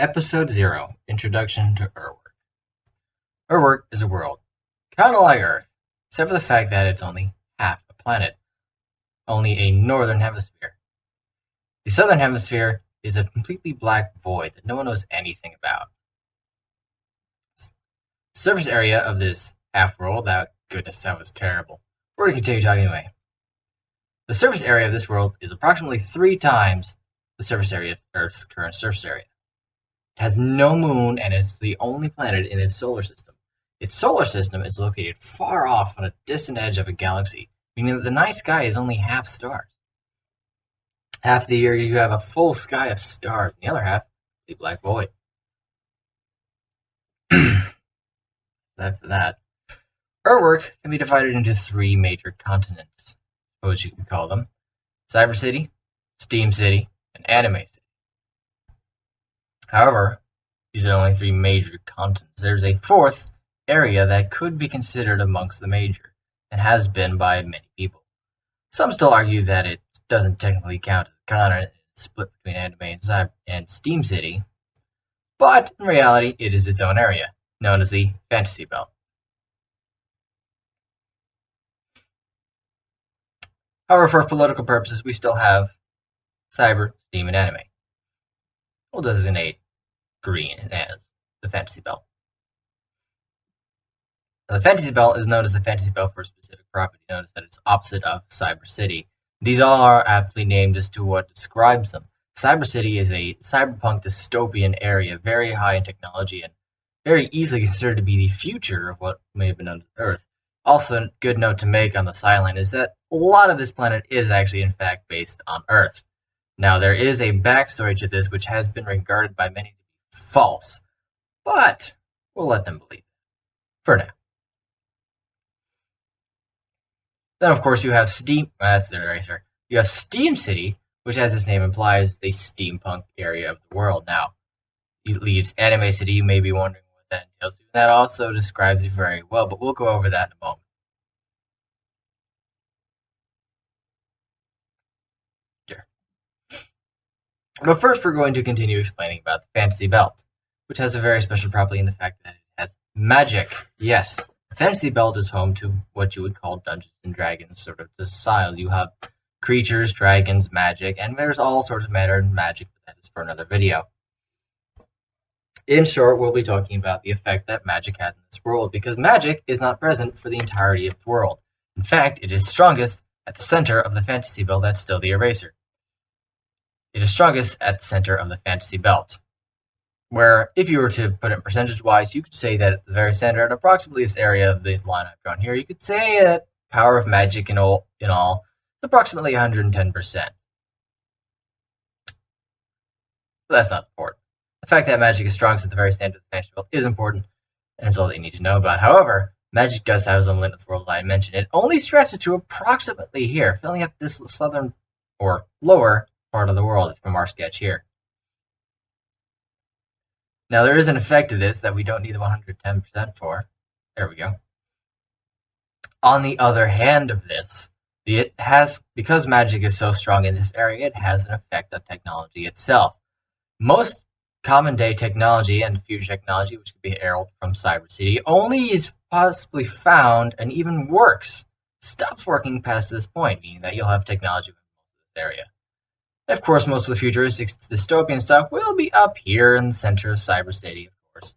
Episode 0 Introduction to Urwork. Urwork is a world, kind of like Earth, except for the fact that it's only half a planet, only a northern hemisphere. The southern hemisphere is a completely black void that no one knows anything about. The surface area of this half-world, goodness, that was terrible. We're going to continue talking anyway. The surface area of this world is approximately 3 times the surface area of Earth's current surface area. It has no moon and is the only planet in its solar system. Its solar system is located far off on a distant edge of a galaxy, meaning that the night sky is only half stars. Half the year you have a full sky of stars, and the other half, the black void. After that, Urwork can be divided into 3 major continents, suppose you can call them: Cyber City, Steam City, and Anime City. However, these are only 3 major continents. There's a 4th area that could be considered amongst the major, and has been by many people. Some still argue that it doesn't technically count as a continent, it's split between Anime and Steam City, but in reality it is its own area, known as the Fantasy Belt. However, for political purposes, we still have Cyber, Steam, and Anime. We'll designate green as the Fantasy Belt. Now, the Fantasy Belt is known as the Fantasy Belt for a specific property. Notice that it's opposite of Cyber City. These all are aptly named as to what describes them. Cyber City is a cyberpunk dystopian area, very high in technology and very easily considered to be the future of what may have been known as Earth. Also, a good note to make on the sideline is that a lot of this planet is actually in fact based on Earth. Now, there is a backstory to this which has been regarded by many to be false, but we'll let them believe it for now. Then, of course, you have Steam. That's the eraser. You have Steam City, which, as its name implies, is the steampunk area of the world. Now, it leaves Anime City. You may be wondering what that entails. That also describes it very well, but we'll go over that in a moment. But first, we're going to continue explaining about the Fantasy Belt, which has a very special property in the fact that it has magic. Yes, the Fantasy Belt is home to what you would call Dungeons and Dragons sort of style. You have creatures, dragons, magic, and there's all sorts of matter and magic, but that is for another video. In short, we'll be talking about the effect that magic has in this world, because magic is not present for the entirety of the world. In fact, it is strongest at the center of the Fantasy Belt. That's still the eraser. It is strongest at the center of the Fantasy Belt, where, if you were to put it percentage-wise, you could say that at the very center, at approximately this area of the line I've drawn here, you could say that power of magic in all is approximately 110%. But that's not important. The fact that magic is strongest at the very center of the Fantasy Belt is important, and it's all that you need to know about. However, magic does have some limits, world I mentioned. It only stretches to approximately here, filling up this southern or lower part of the world from our sketch here. Now, there is an effect to this that we don't need the 110% for. There we go. On the other hand of this, because magic is so strong in this area, it has an effect on technology itself. Most common day technology and future technology, which could be heralded from Cyber City, only is possibly found and even stops working past this point, meaning that you'll have technology in this area. Of course, most of the futuristic dystopian stuff will be up here in the center of Cyber City, of course.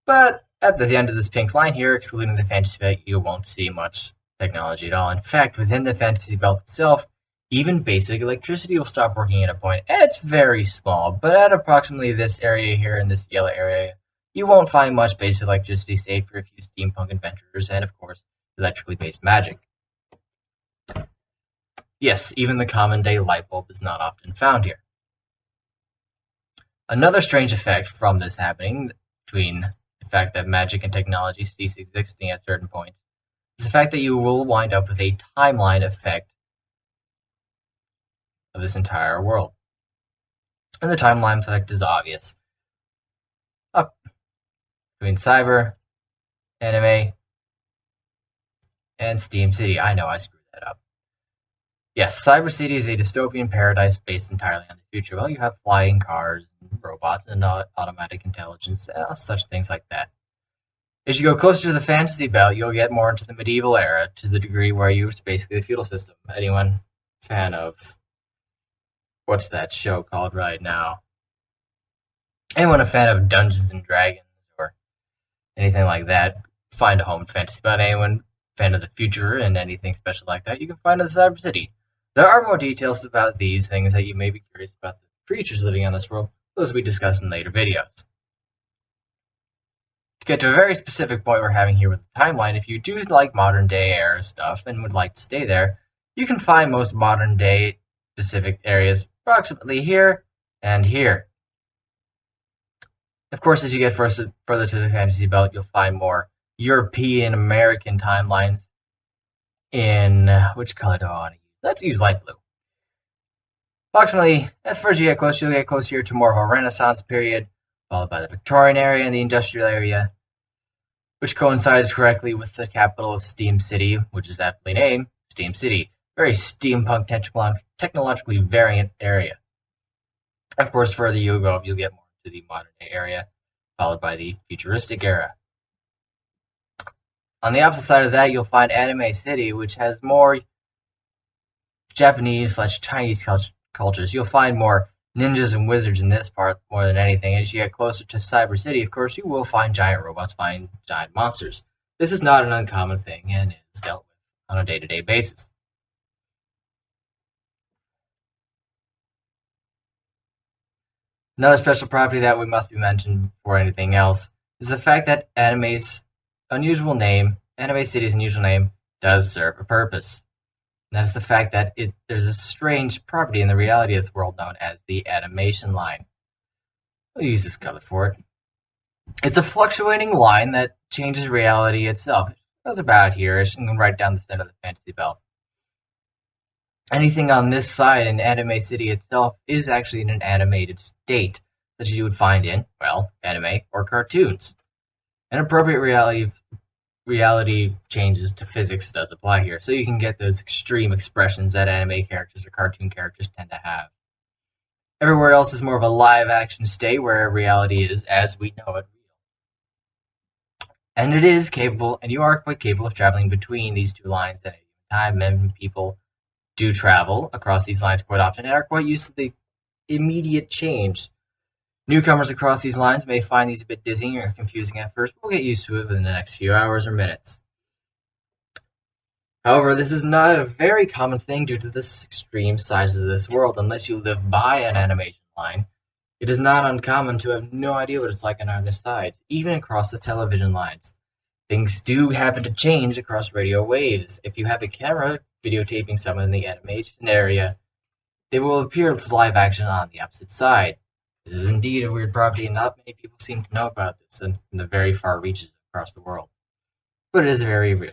But at the end of this pink line here, excluding the Fantasy Belt, you won't see much technology at all. In fact, within the Fantasy Belt itself, even basic electricity will stop working at a point. It's very small, but at approximately this area here in this yellow area, you won't find much basic electricity save for a few steampunk adventurers and, of course, electrically based magic. Yes, even the common day light bulb is not often found here. Another strange effect from this happening, between the fact that magic and technology cease existing at certain points, is the fact that you will wind up with a timeline effect of this entire world. And the timeline effect is obvious. Up between Cyber, Anime, and Steam City. I know I screwed that up. Yes, Cyber City is a dystopian paradise based entirely on the future. Well, you have flying cars, robots, and automatic intelligence, such things like that. As you go closer to the fantasy belt, you'll get more into the medieval era, to the degree where it's basically a feudal system. Anyone fan of what's that show called right now? Anyone a fan of Dungeons and Dragons or anything like that, find a home in fantasy belt. Anyone fan of the future and anything special like that, you can find in the Cyber City. There are more details about these things that you may be curious about the creatures living on this world. Those will be discussed in later videos. To get to a very specific point we're having here with the timeline, if you do like modern day era stuff and would like to stay there, you can find most modern day specific areas approximately here and here. Of course, as you get further to the fantasy belt, you'll find more European American timelines in which color do I want to use? Let's use light blue. Approximately, as far as you get closer, you'll get closer to more of a Renaissance period, followed by the Victorian area and the industrial area, which coincides correctly with the capital of Steam City, which is aptly named Steam City. Very steampunk, technologically variant area. Of course, further you go, you'll get more to the modern day area, followed by the futuristic era. On the opposite side of that, you'll find Anime City, which has more Japanese/Chinese cultures. You'll find more ninjas and wizards in this part more than anything. As you get closer to Cyber City, of course, you will find giant robots, find giant monsters. This is not an uncommon thing and is dealt with on a day-to-day basis. Another special property that we must be mentioned before anything else is the fact that Anime City's unusual name does serve a purpose. And that is the fact that there's a strange property in the reality of this world known as the animation line. We'll use this color for it. It's a fluctuating line that changes reality itself. It goes about here, and right down the center of the fantasy belt. Anything on this side in Anime City itself is actually in an animated state, such as you would find in, well, anime or cartoons. An appropriate reality changes to physics does apply here, so you can get those extreme expressions that anime characters or cartoon characters tend to have. Everywhere else is more of a live action state where reality is as we know it. And it is capable, and you are quite capable of traveling between these two lines at any time. Many people do travel across these lines quite often and are quite used to the immediate change. Newcomers across these lines may find these a bit dizzying or confusing at first, but we'll get used to it within the next few hours or minutes. However, this is not a very common thing due to the extreme size of this world. Unless you live by an animation line, it is not uncommon to have no idea what it's like on either side, even across the television lines. Things do happen to change across radio waves. If you have a camera videotaping someone in the animation area, they will appear as live action on the opposite side. This is indeed a weird property, and not many people seem to know about this in the very far reaches across the world. But it is very real.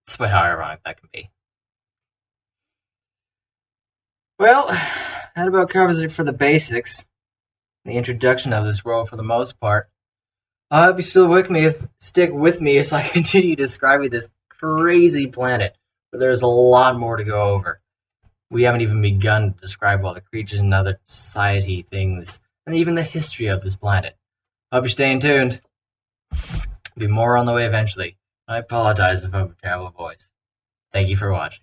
Despite how ironic that can be. Well, that about covers it for the basics. The introduction of this world for the most part. I hope you stick with me as I continue describing this crazy planet, but there's a lot more to go over. We haven't even begun to describe all the creatures and other society things, and even the history of this planet. Hope you're staying tuned. There'll be more on the way eventually. I apologize if I have a terrible voice. Thank you for watching.